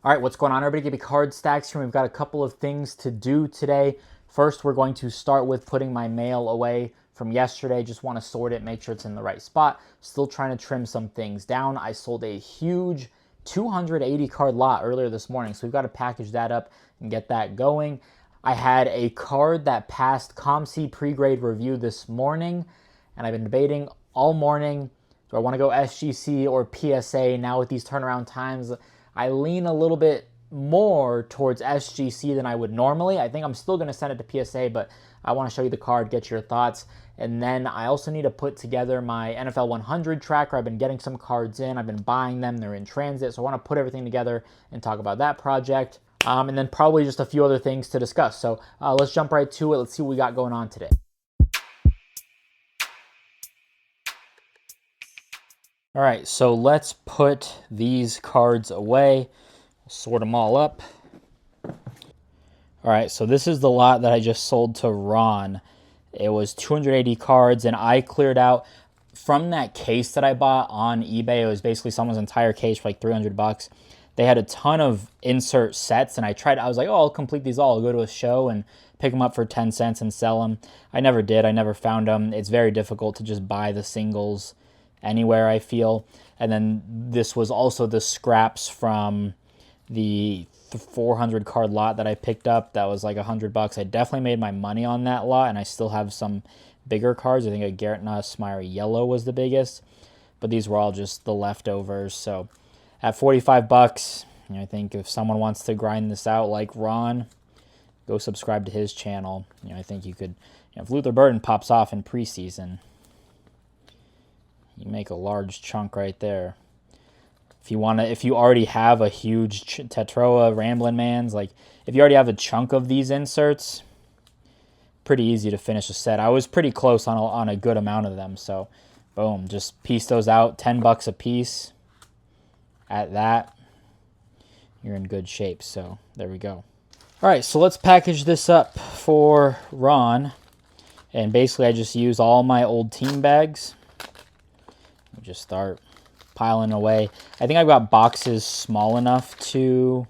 All right, what's going on, everybody? Give me card stacks here. We've got a couple of things to do today. First, we're going to start with putting my mail away from yesterday. Just want to sort it, make sure it's in the right spot. Still trying to trim some things down. I sold a huge 280 card lot earlier this morning, so we've got to package that up and get that going. I had a card that passed ComC pre-grade review this morning, and I've been debating all morning. Do I want to go SGC or PSA? Now with these turnaround times, I lean a little bit more towards SGC than I would normally. I think I'm still going to send it to PSA, but I want to show you the card, get your thoughts. And then I also need to put together my NFL 100 tracker. I've been getting some cards in. I've been buying them. They're in transit. So I want to put everything together and talk about that project. And then probably just a few other things to discuss. So let's jump right to it. Let's see what we got going on today. All right, so let's put these cards away, sort them all up. All right, so this is the lot that I just sold to Ron. It was 280 cards, and I cleared out from that case that I bought on eBay. It was basically someone's entire case for like 300 bucks. They had a ton of insert sets, and I was like, oh, I'll complete these all. I'll go to a show and pick them up for 10 cents and sell them. I never did. I never found them. It's very difficult to just buy the singles anywhere, I feel. And then this was also the scraps from the 400 card lot that I picked up. That was like 100 bucks. I definitely made my money on that lot, and I still have some bigger cards. I think a Garrett Nussmeier yellow was the biggest, but these were all just the leftovers. So at 45 bucks, I think if someone wants to grind this out like Ron, go subscribe to his channel. I think you could, if Luther Burden pops off in preseason, you make a large chunk right there. If you already have a huge Tetroa Ramblin' Mans, like if you already have a chunk of these inserts, pretty easy to finish a set. I was pretty close on a good amount of them, so boom, just piece those out, 10 bucks a piece. At that, you're in good shape. So there we go. All right, so let's package this up for Ron, and basically I just use all my old team bags. Just start piling away. I think I've got boxes small enough to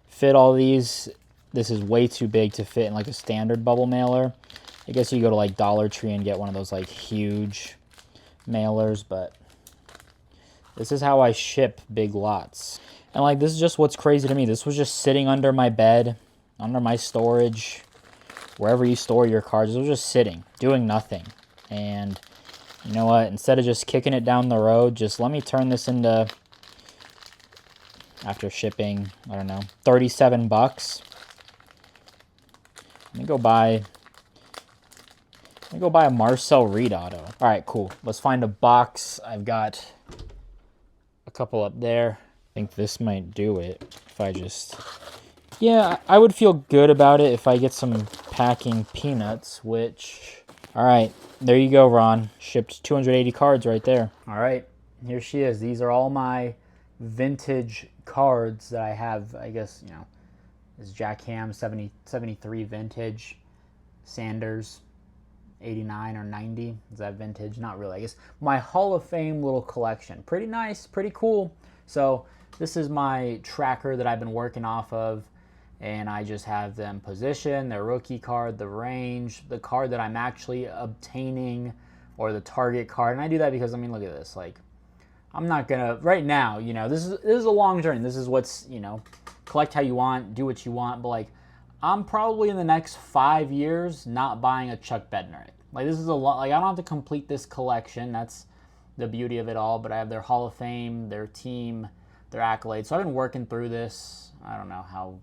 fit all these. This is way too big to fit in like a standard bubble mailer. I guess you go to like Dollar Tree and get one of those like huge mailers, but this is how I ship big lots. And like this is just what's crazy to me. This was just sitting under my bed, under my storage, wherever you store your cards. It was just sitting, doing nothing. And you know what? Instead of just kicking it down the road, just let me turn this into, after shipping, I don't know, 37 bucks. Let me go buy a Marcel Reed auto. All right, cool. Let's find a box. I've got a couple up there. I think this might do it if I just... Yeah, I would feel good about it if I get some packing peanuts, which... All right, there you go, Ron. Shipped 280 cards right there. All right, here she is. These are all my vintage cards that I have. I guess, this is Jack Ham 73 vintage, Sanders 89 or 90. Is that vintage? Not really. I guess my Hall of Fame little collection. Pretty nice, pretty cool. So this is my tracker that I've been working off of. And I just have them position, their rookie card, the range, the card that I'm actually obtaining, or the target card. And I do that because, I mean, look at this. Like, I'm not going to, right now, this is a long journey. This is what's, collect how you want, do what you want. But, like, I'm probably in the next 5 years not buying a Chuck Bednarik. Like, this is a lot. Like, I don't have to complete this collection. That's the beauty of it all. But I have their Hall of Fame, their team, their accolades. So I've been working through this. I don't know how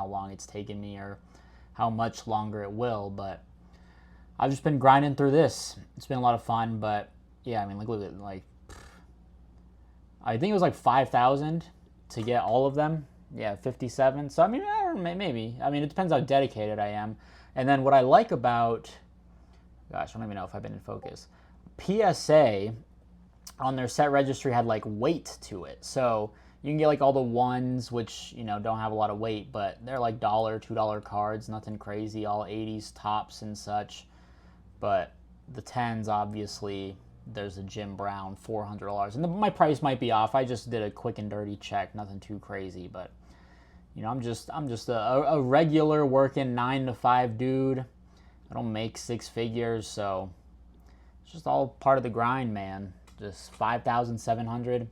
long it's taken me or how much longer it will, but I've just been grinding through this. It's been a lot of fun, but yeah, I mean, look at it. Like, I think it was like 5,000 to get all of them. Yeah, 57. So I mean, maybe. I mean, it depends how dedicated I am. And then what I like about, gosh, I don't even know if I've been in focus. PSA on their set registry had like weight to it, so you can get like all the ones, which, don't have a lot of weight, but they're like $1, $2 cards, nothing crazy, all 80s tops and such. But the 10s, obviously, there's a Jim Brown, $400. And my price might be off. I just did a quick and dirty check, nothing too crazy. But You know, I'm just a regular working 9 to 5 dude. I don't make 6 figures, so it's just all part of the grind, man. Just 5,700.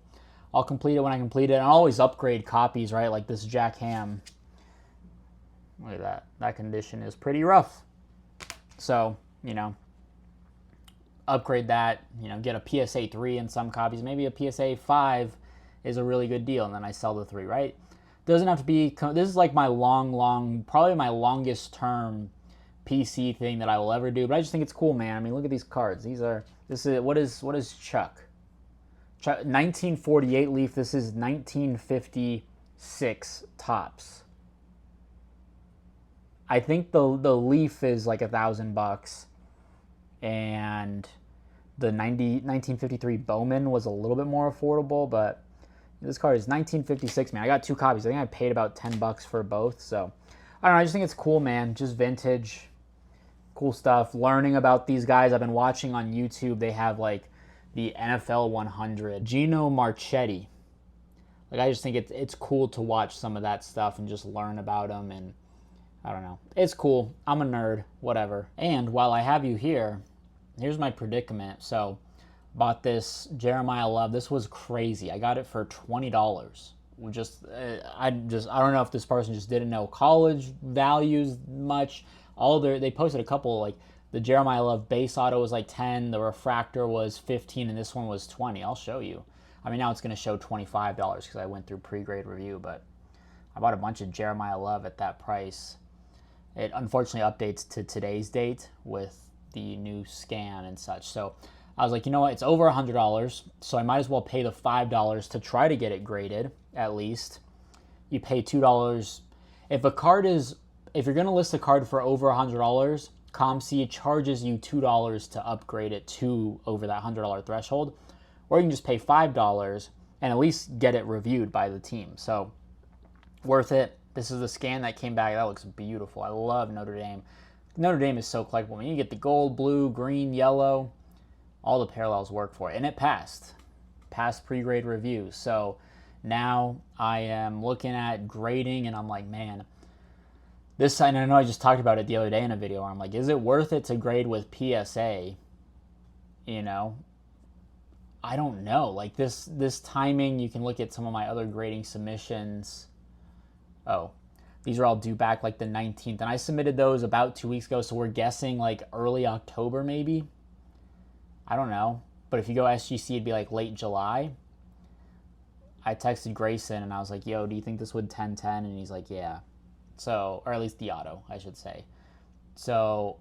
I'll complete it when I complete it. And I'll always upgrade copies, right? Like this Jack Ham. Look at that. That condition is pretty rough. So, you know, upgrade that, you know, get a PSA 3 in some copies. Maybe a PSA 5 is a really good deal, and then I sell the 3, right? Doesn't have to be, this is like my probably my longest term PC thing that I will ever do, but I just think it's cool, man. I mean, look at these cards. What is Chuck? 1948 Leaf. This is 1956 Topps. I think the Leaf is like $1,000, and the 1953 Bowman was a little bit more affordable, but this card is 1956, man. I got 2 copies. I think I paid about $10 for both, so I don't know. I just think it's cool, man. Just vintage, cool stuff. Learning about these guys. I've been watching on YouTube. They have like the NFL 100. Gino Marchetti. Like, I just think it's cool to watch some of that stuff and just learn about them, and I don't know. It's cool. I'm a nerd. Whatever. And while I have you here, here's my predicament. So, bought this Jeremiah Love. This was crazy. I got it for $20. I don't know if this person just didn't know college values much. They posted a couple, like the Jeremiah Love base auto was like 10, the refractor was 15, and this one was 20. I'll show you. I mean, now it's going to show $25 because I went through pre-grade review, but I bought a bunch of Jeremiah Love at that price. It unfortunately updates to today's date with the new scan and such. So I was like, you know what? It's over $100, so I might as well pay the $5 to try to get it graded, at least. You pay $2. If you're going to list a card for over $100, ComC charges you $2 to upgrade it to over that $100 threshold. Or you can just pay $5 and at least get it reviewed by the team. So, worth it. This is the scan that came back. That looks beautiful. I love Notre Dame. Notre Dame is so collectible. I mean, you get the gold, blue, green, yellow. All the parallels work for it. And it passed. Passed pre-grade review. So, now I am looking at grading and I'm like, man, this, and I know I just talked about it the other day in a video where I'm like, is it worth it to grade with PSA? You know? I don't know. Like this timing, you can look at some of my other grading submissions. Oh, these are all due back like the 19th. And I submitted those about 2 weeks ago, so we're guessing like early October maybe. I don't know. But if you go SGC, it'd be like late July. I texted Grayson and I was like, yo, do you think this would 1010? And he's like, yeah. So, or at least the auto, I should say. So,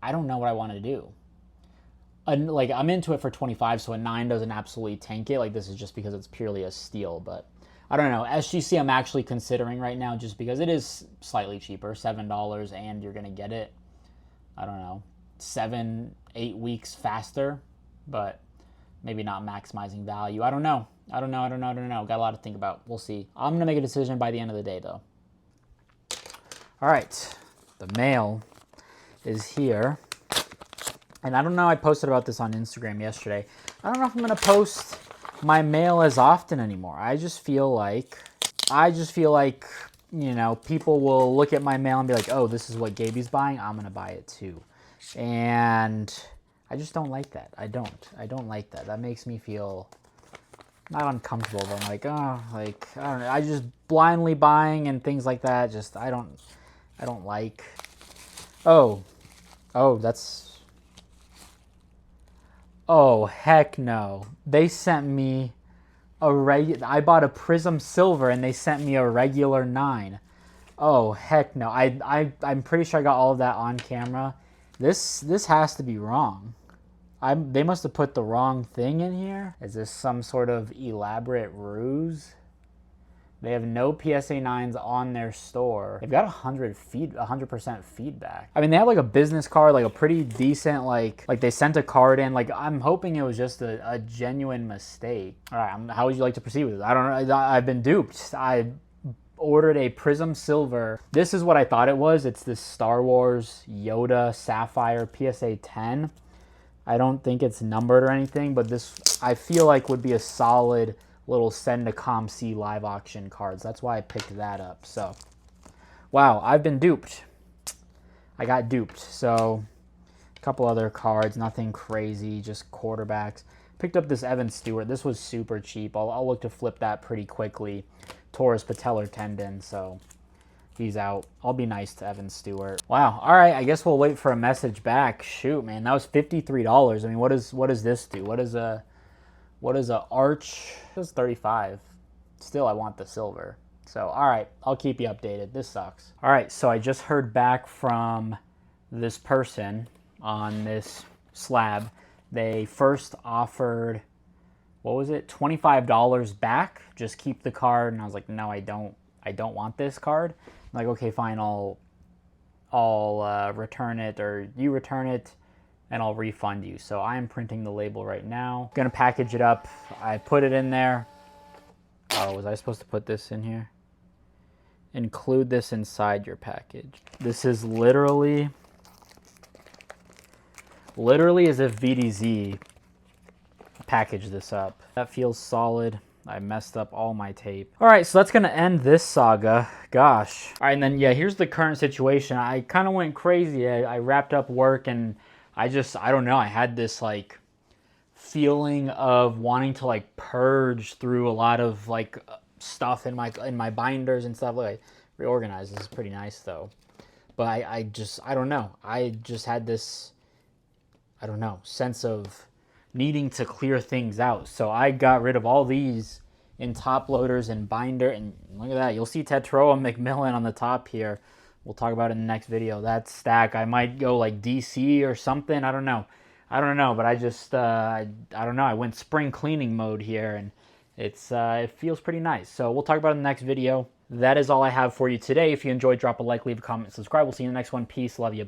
I don't know what I want to do. Like, I'm into it for 25, so a 9 doesn't absolutely tank it. Like, this is just because it's purely a steal, but I don't know. SGC I'm actually considering right now just because it is slightly cheaper, $7, and you're going to get it, I don't know, 7-8 weeks faster, but maybe not maximizing value. I don't know. Got a lot to think about. We'll see. I'm going to make a decision by the end of the day, though. All right, the mail is here. And I don't know, I posted about this on Instagram yesterday. I don't know if I'm going to post my mail as often anymore. I just feel like, you know, people will look at my mail and be like, oh, this is what Gaby's buying. I'm going to buy it too. And I just don't like that. I don't like that. That makes me feel not uncomfortable, but I'm like, oh, like, I don't know. I just blindly buying and things like that. Just, I don't like. Oh, heck no. They sent me I bought a Prism Silver and they sent me a regular 9. Oh, heck no. I'm pretty sure I got all of that on camera. This has to be wrong. They must have put the wrong thing in here. Is this some sort of elaborate ruse? They have no PSA 9s on their store. They've got 100% feedback. I mean, they have like a business card, like a pretty decent, like they sent a card in. Like, I'm hoping it was just a genuine mistake. All right, how would you like to proceed with this? I don't know. I've been duped. I ordered a Prism Silver. This is what I thought it was. It's this Star Wars Yoda Sapphire PSA 10. I don't think it's numbered or anything, but this I feel like would be a solid little send to ComC live auction cards. That's why I picked that up. So, wow, I've been duped. I got duped. So, a couple other cards, nothing crazy, just quarterbacks. Picked up this Evan Stewart. This was super cheap. I'll look to flip that pretty quickly. Tore his patellar tendon, so he's out. I'll be nice to Evan Stewart. Wow. All right. I guess we'll wait for a message back. Shoot, man, that was $53. I mean, what does this do? What is a arch? It was 35. Still, I want the silver. So, all right, I'll keep you updated. This sucks. All right, so I just heard back from this person on this slab. They first offered, what was it, $25 back. Just keep the card, and I was like, no, I don't want this card. I'm like, okay, fine, I'll return it, or you return it, and I'll refund you. So I am printing the label right now. Gonna package it up. I put it in there. Oh, was I supposed to put this in here? Include this inside your package. This is literally as if VDZ packaged this up. That feels solid. I messed up all my tape. All right, so that's gonna end this saga. Gosh. All right, and then yeah, here's the current situation. I kind of went crazy. I wrapped up work, and I don't know. I had this like feeling of wanting to like purge through a lot of like stuff in my binders and stuff. Like, I reorganized. This is pretty nice though. But I don't know. I just had this, I don't know, sense of needing to clear things out. So I got rid of all these in top loaders and binder, and look at that. You'll see Tetroa McMillan on the top here. We'll talk about it in the next video. That stack, I might go like DC or something. I don't know, but I just, I don't know. I went spring cleaning mode here, and it feels pretty nice. So we'll talk about it in the next video. That is all I have for you today. If you enjoyed, drop a like, leave a comment, subscribe. We'll see you in the next one. Peace. Love you. Bye.